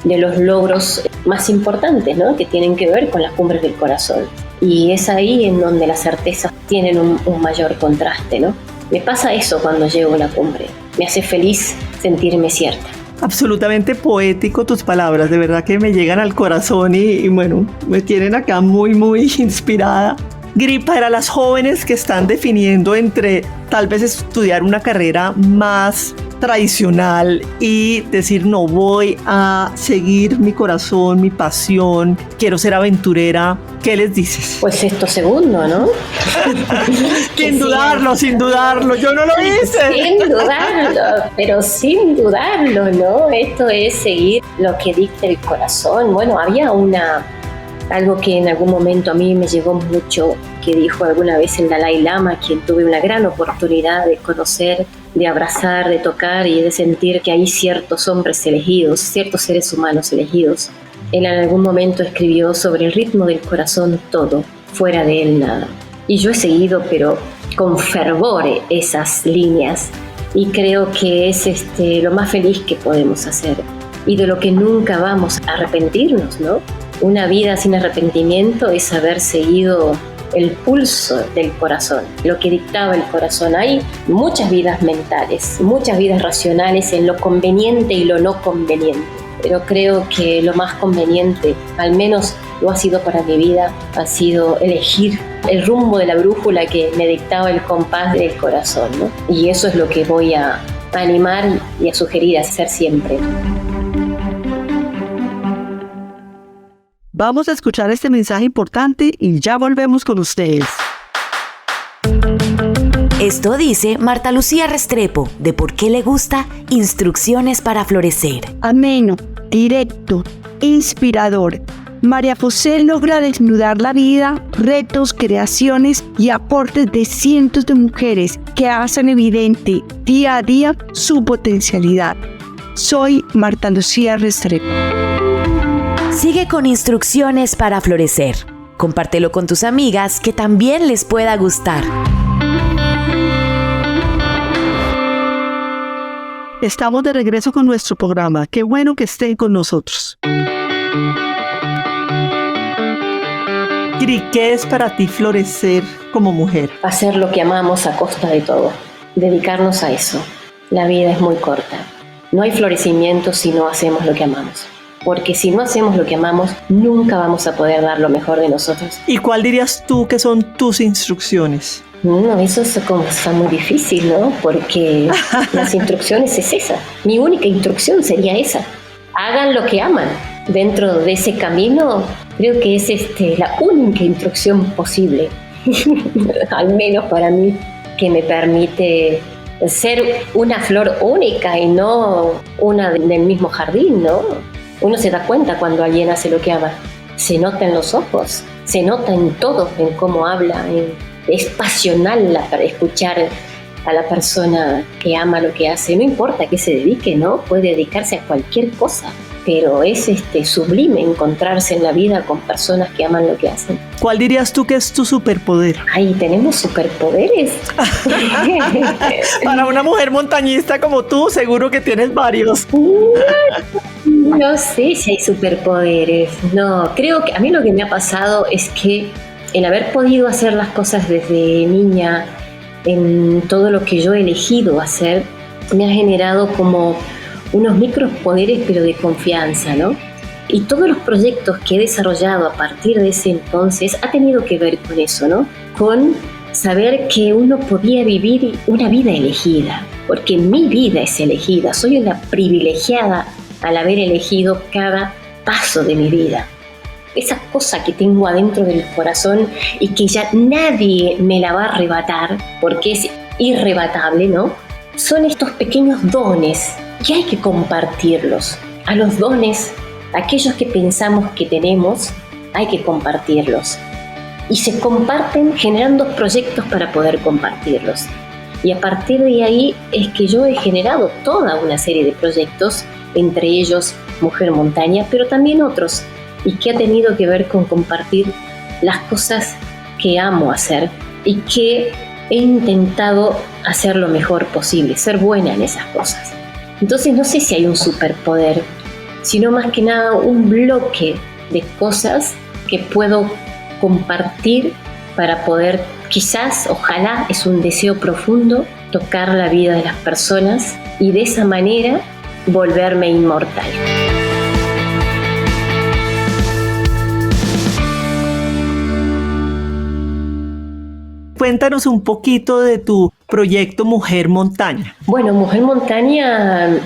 de los logros más importantes, ¿no? Que tienen que ver con las cumbres del corazón. Y es ahí en donde las certezas tienen un mayor contraste, ¿no? Me pasa eso cuando llego a una cumbre. Me hace feliz sentirme cierta. Absolutamente poético tus palabras, de verdad que me llegan al corazón y bueno, me tienen acá muy, muy inspirada. Gry, para las jóvenes que están definiendo entre tal vez estudiar una carrera más tradicional y decir no, voy a seguir mi corazón, mi pasión, quiero ser aventurera, ¿qué les dices? Pues esto segundo, ¿no? Sin dudarlo, yo no lo hice. Sin dudarlo, ¿no? Esto es seguir lo que dicta el corazón. Bueno, había algo que en algún momento a mí me llegó mucho, que dijo alguna vez el Dalai Lama, quien tuve una gran oportunidad de conocer, de abrazar, de tocar y de sentir que hay ciertos hombres elegidos, ciertos seres humanos elegidos. Él en algún momento escribió sobre el ritmo del corazón todo, fuera de él nada. Y yo he seguido, pero con fervor, esas líneas, y creo que es lo más feliz que podemos hacer y de lo que nunca vamos a arrepentirnos, ¿no? Una vida sin arrepentimiento es haber seguido el pulso del corazón, lo que dictaba el corazón. Hay muchas vidas mentales, muchas vidas racionales en lo conveniente y lo no conveniente, pero creo que lo más conveniente, al menos lo ha sido para mi vida, ha sido elegir el rumbo de la brújula que me dictaba el compás del corazón, ¿no? Y eso es lo que voy a animar y a sugerir a hacer siempre. Vamos a escuchar este mensaje importante y ya volvemos con ustedes. Esto dice Marta Lucía Restrepo, de Por qué le gusta Instrucciones para Florecer. Ameno, directo, inspirador. María José logra desnudar la vida, retos, creaciones y aportes de cientos de mujeres que hacen evidente día a día su potencialidad. Soy Marta Lucía Restrepo. Sigue con Instrucciones para Florecer. Compártelo con tus amigas que también les pueda gustar. Estamos de regreso con nuestro programa. Qué bueno que estén con nosotros. Gry, ¿qué es para ti florecer como mujer? Hacer lo que amamos a costa de todo. Dedicarnos a eso. La vida es muy corta. no hay florecimiento si no hacemos lo que amamos. Porque si no hacemos lo que amamos, nunca vamos a poder dar lo mejor de nosotros. ¿Y cuál dirías tú que son tus instrucciones? No, eso es como está muy difícil, ¿no? Porque las instrucciones es esa. Mi única instrucción sería esa. Hagan lo que aman. Dentro de ese camino, creo que es la única instrucción posible, al menos para mí, que me permite ser una flor única y no una del mismo jardín, ¿no? Uno se da cuenta cuando alguien hace lo que ama. Se nota en los ojos, se nota en todo, en cómo habla, es pasional para escuchar a la persona que ama lo que hace. No importa a qué se dedique, ¿no? Puede dedicarse a cualquier cosa, pero es sublime encontrarse en la vida con personas que aman lo que hacen. ¿Cuál dirías tú que es tu superpoder? Ay, ¿tenemos superpoderes? Para una mujer montañista como tú, seguro que tienes varios. No sé si hay superpoderes. No, creo que a mí lo que me ha pasado es que el haber podido hacer las cosas desde niña, en todo lo que yo he elegido hacer, me ha generado como unos micropoderes, pero de confianza, ¿no? Y todos los proyectos que he desarrollado a partir de ese entonces ha tenido que ver con eso, ¿no? Con saber que uno podía vivir una vida elegida, porque mi vida es elegida. Soy una privilegiada al haber elegido cada paso de mi vida. Esa cosa que tengo adentro del corazón y que ya nadie me la va a arrebatar, porque es irrebatable, ¿no? Son estos pequeños dones que hay que compartirlos. A los dones, aquellos que pensamos que tenemos, hay que compartirlos. Y se comparten generando proyectos para poder compartirlos. Y a partir de ahí es que yo he generado toda una serie de proyectos, entre ellos Mujer Montaña, pero también otros, y que ha tenido que ver con compartir las cosas que amo hacer y que he intentado hacer lo mejor posible, ser buena en esas cosas. Entonces no sé si hay un superpoder, sino más que nada un bloque de cosas que puedo compartir para poder, quizás, ojalá, es un deseo profundo, tocar la vida de las personas y de esa manera volverme inmortal. Cuéntanos un poquito de tu proyecto Mujer Montaña. Bueno, Mujer Montaña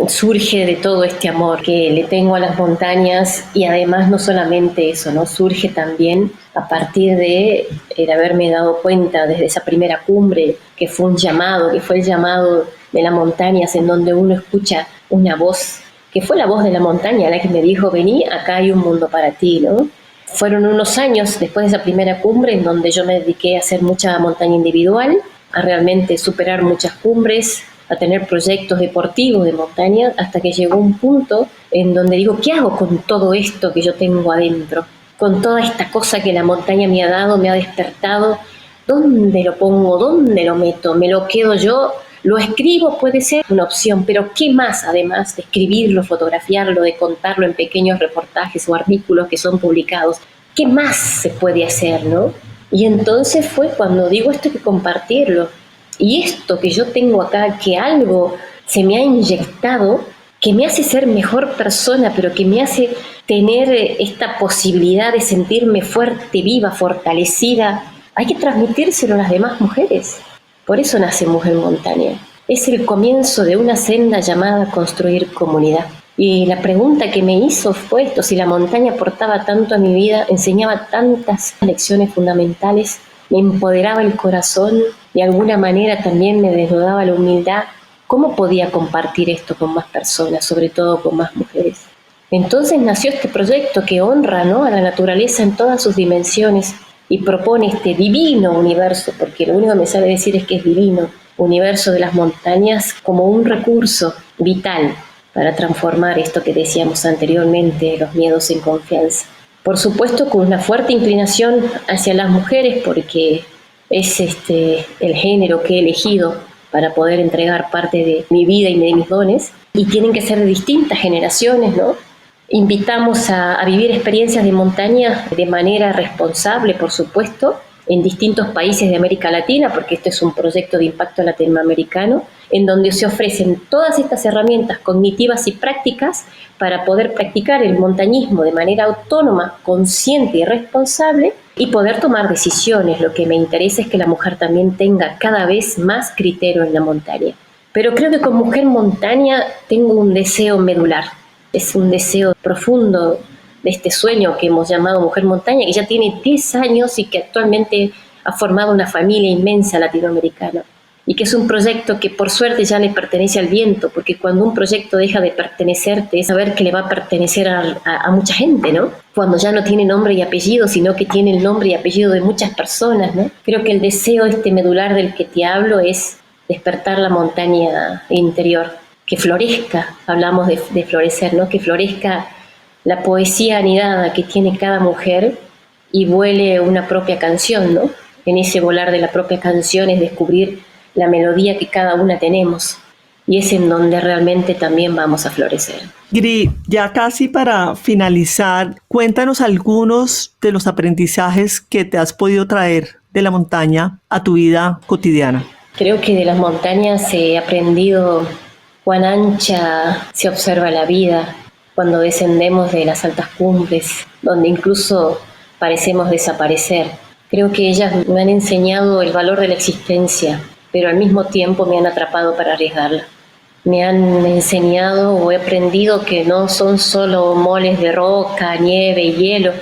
surge de todo este amor que le tengo a las montañas y además no solamente eso, ¿no? Surge también a partir de el haberme dado cuenta desde esa primera cumbre que fue un llamado, que fue el llamado de las montañas en donde uno escucha una voz, que fue la voz de la montaña la que me dijo, vení, acá hay un mundo para ti, ¿no? Fueron unos años después de esa primera cumbre en donde yo me dediqué a hacer mucha montaña individual, a realmente superar muchas cumbres, a tener proyectos deportivos de montaña, hasta que llegó un punto en donde digo, ¿qué hago con todo esto que yo tengo adentro? Con toda esta cosa que la montaña me ha dado, me ha despertado, ¿dónde lo pongo? ¿Dónde lo meto? ¿Me lo quedo yo? ¿Lo escribo? Puede ser una opción, pero ¿qué más además de escribirlo, fotografiarlo, de contarlo en pequeños reportajes o artículos que son publicados? ¿Qué más se puede hacer, no? Y entonces fue cuando digo, esto hay que compartirlo. Y esto que yo tengo acá, que algo se me ha inyectado, que me hace ser mejor persona, pero que me hace tener esta posibilidad de sentirme fuerte, viva, fortalecida, hay que transmitírselo a las demás mujeres. Por eso nace Mujer Montaña. Es el comienzo de una senda llamada construir comunidad. Y la pregunta que me hizo fue esto, si la montaña aportaba tanto a mi vida, enseñaba tantas lecciones fundamentales, me empoderaba el corazón, de alguna manera también me desnudaba la humildad, ¿cómo podía compartir esto con más personas, sobre todo con más mujeres? Entonces nació este proyecto que honra, ¿no?, a la naturaleza en todas sus dimensiones y propone este divino universo, porque lo único que me sabe decir es que es divino, universo de las montañas como un recurso vital para transformar esto que decíamos anteriormente, los miedos en confianza. Por supuesto con una fuerte inclinación hacia las mujeres, porque es el género que he elegido para poder entregar parte de mi vida y de mis dones, y tienen que ser de distintas generaciones, ¿no? Invitamos a vivir experiencias de montaña de manera responsable, por supuesto, en distintos países de América Latina, porque este es un proyecto de impacto latinoamericano, en donde se ofrecen todas estas herramientas cognitivas y prácticas para poder practicar el montañismo de manera autónoma, consciente y responsable y poder tomar decisiones. Lo que me interesa es que la mujer también tenga cada vez más criterio en la montaña. Pero creo que como mujer montaña tengo un deseo medular, es un deseo profundo de este sueño que hemos llamado Mujer Montaña, que ya tiene 10 años y que actualmente ha formado una familia inmensa latinoamericana. Y que es un proyecto que por suerte ya le pertenece al viento, porque cuando un proyecto deja de pertenecerte es saber que le va a pertenecer a mucha gente, ¿no? Cuando ya no tiene nombre y apellido, sino que tiene el nombre y apellido de muchas personas, ¿no? Creo que el deseo medular del que te hablo es despertar la montaña interior, que florezca, hablamos de florecer, ¿no? Que florezca la poesía anidada que tiene cada mujer y vuele una propia canción, ¿no? En ese volar de la propia canción es descubrir la melodía que cada una tenemos y es en donde realmente también vamos a florecer. Gri, ya casi para finalizar, cuéntanos algunos de los aprendizajes que te has podido traer de la montaña a tu vida cotidiana. Creo que de las montañas he aprendido cuán ancha se observa la vida cuando descendemos de las altas cumbres, donde incluso parecemos desaparecer. Creo que ellas me han enseñado el valor de la existencia, pero al mismo tiempo me han atrapado para arriesgarla. Me han enseñado o he aprendido que no son solo moles de roca, nieve y hielo,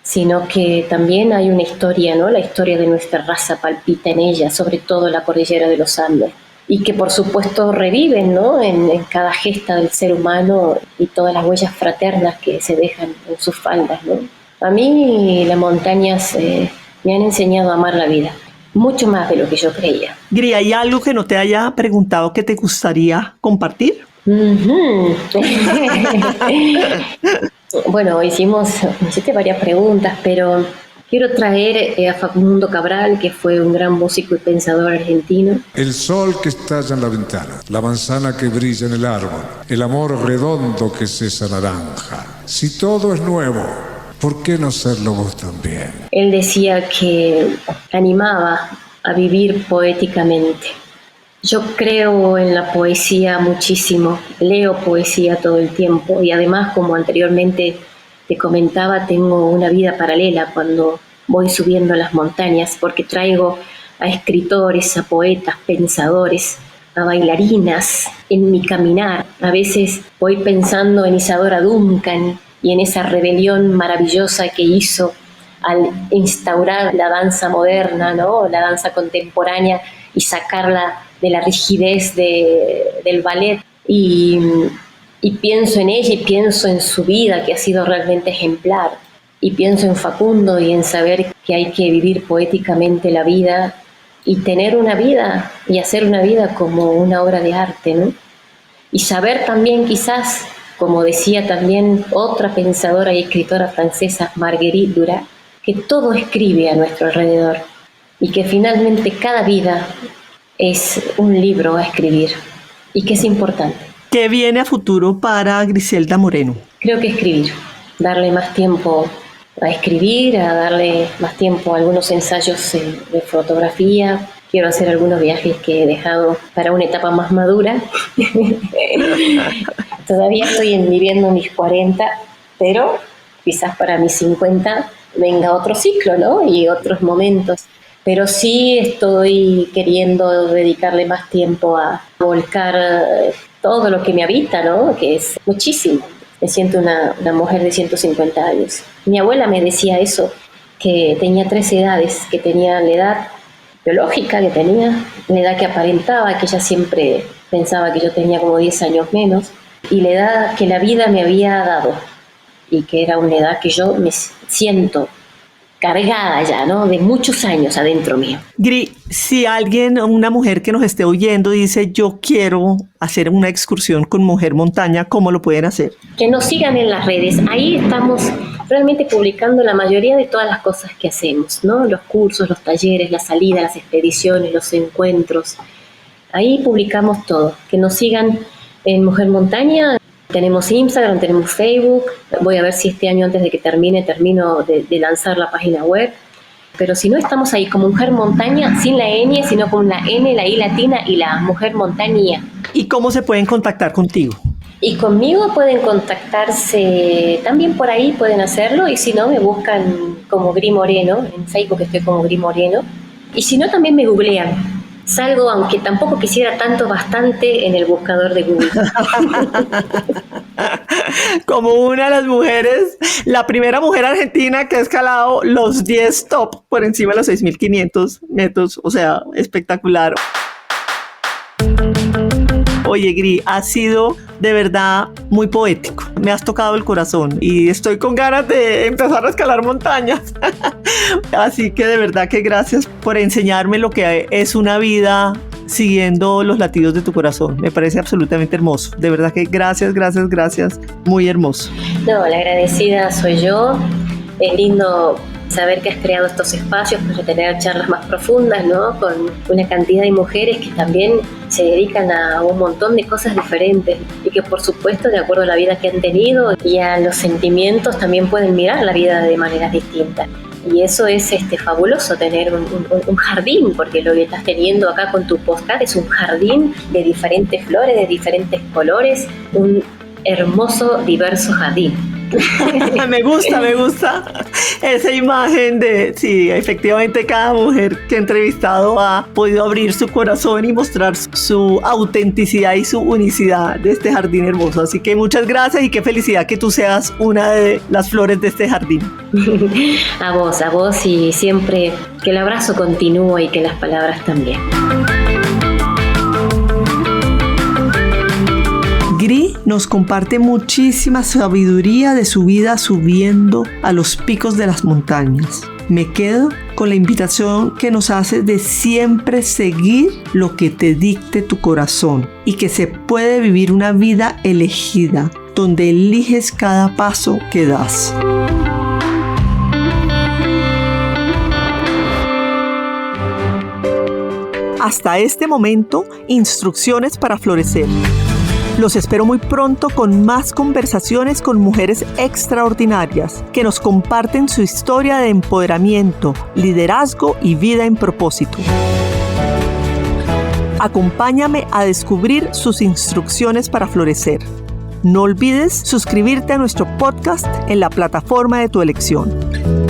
sino que también hay una historia, ¿no? La historia de nuestra raza palpita en ella, sobre todo en la cordillera de los Andes. Y que por supuesto reviven, ¿no? en cada gesta del ser humano y todas las huellas fraternas que se dejan en sus faldas, ¿no? A mí las montañas me han enseñado a amar la vida, mucho más de lo que yo creía. Gri, ¿hay algo que no te haya preguntado que te gustaría compartir? Bueno, hiciste varias preguntas, pero quiero traer a Facundo Cabral, que fue un gran músico y pensador argentino. El sol que estalla en la ventana, la manzana que brilla en el árbol, el amor redondo que es esa naranja. Si todo es nuevo, ¿por qué no serlo vos también? Él decía que animaba a vivir poéticamente. Yo creo en la poesía muchísimo, leo poesía todo el tiempo y además, como anteriormente te comentaba, tengo una vida paralela cuando voy subiendo las montañas, porque traigo a escritores, a poetas, pensadores, a bailarinas en mi caminar. A veces voy pensando en Isadora Duncan y en esa rebelión maravillosa que hizo al instaurar la danza moderna, ¿no? La danza contemporánea y sacarla de la rigidez del ballet. Y pienso en ella y pienso en su vida, que ha sido realmente ejemplar. Y pienso en Facundo y en saber que hay que vivir poéticamente la vida y tener una vida y hacer una vida como una obra de arte, ¿no? Y saber también, quizás, como decía también otra pensadora y escritora francesa, Marguerite Duras, que todo escribe a nuestro alrededor y que finalmente cada vida es un libro a escribir y que es importante. ¿Qué viene a futuro para Griselda Moreno? Creo que escribir, darle más tiempo a escribir, a darle más tiempo a algunos ensayos de fotografía. Quiero hacer algunos viajes que he dejado para una etapa más madura. Todavía estoy viviendo mis 40, pero quizás para mis 50 venga otro ciclo, ¿no? Y otros momentos. Pero sí estoy queriendo dedicarle más tiempo a volcar todo lo que me habita, ¿no? Que es muchísimo. Me siento una mujer de 150 años. Mi abuela me decía eso, que tenía 3 edades, que tenía la edad biológica que tenía, la edad que aparentaba, que ella siempre pensaba que yo tenía como 10 años menos, y la edad que la vida me había dado, y que era una edad que yo me siento cargada ya, ¿no? De muchos años adentro mío. Gri, si alguien, una mujer que nos esté oyendo dice yo quiero hacer una excursión con Mujer Montaña, ¿cómo lo pueden hacer? Que nos sigan en las redes. Ahí estamos realmente publicando la mayoría de todas las cosas que hacemos, ¿no? Los cursos, los talleres, las salidas, las expediciones, los encuentros. Ahí publicamos todo. Que nos sigan en Mujer Montaña. Tenemos Instagram, tenemos Facebook. Voy a ver si este año, antes de que termino de lanzar la página web. Pero si no, estamos ahí como mujer montaña, sin la ñ, sino con la N, la I latina y la mujer montaña. ¿Y cómo se pueden contactar contigo? Y conmigo pueden contactarse también por ahí, pueden hacerlo, y si no, me buscan como Gri Moreno, en Facebook estoy como Gri Moreno, y si no, también me googlean. Salgo, aunque tampoco quisiera tanto, bastante en el buscador de Google. Como una de las mujeres, la primera mujer argentina que ha escalado los 10 top por encima de los 6.500 metros, o sea, espectacular. Oye, Gri, ha sido de verdad muy poético. Me has tocado el corazón y estoy con ganas de empezar a escalar montañas. Así que de verdad que gracias por enseñarme lo que es una vida siguiendo los latidos de tu corazón. Me parece absolutamente hermoso. De verdad que gracias. Muy hermoso. No, la agradecida soy yo. Es lindo saber que has creado estos espacios para tener charlas más profundas, ¿no? Con una cantidad de mujeres que también se dedican a un montón de cosas diferentes y que, por supuesto, de acuerdo a la vida que han tenido y a los sentimientos, también pueden mirar la vida de maneras distintas. Y eso es fabuloso, tener un jardín, porque lo que estás teniendo acá con tu podcast es un jardín de diferentes flores, de diferentes colores, un hermoso, diverso jardín. Me gusta esa imagen de, sí, efectivamente cada mujer que he entrevistado ha podido abrir su corazón y mostrar su autenticidad y su unicidad de este jardín hermoso. Así que muchas gracias y qué felicidad que tú seas una de las flores de este jardín. A vos y siempre que el abrazo continúe y que las palabras también. Gri nos comparte muchísima sabiduría de su vida subiendo a los picos de las montañas. Me quedo con la invitación que nos hace de siempre seguir lo que te dicte tu corazón y que se puede vivir una vida elegida, donde eliges cada paso que das. Hasta este momento, instrucciones para florecer. Los espero muy pronto con más conversaciones con mujeres extraordinarias que nos comparten su historia de empoderamiento, liderazgo y vida en propósito. Acompáñame a descubrir sus instrucciones para florecer. No olvides suscribirte a nuestro podcast en la plataforma de tu elección.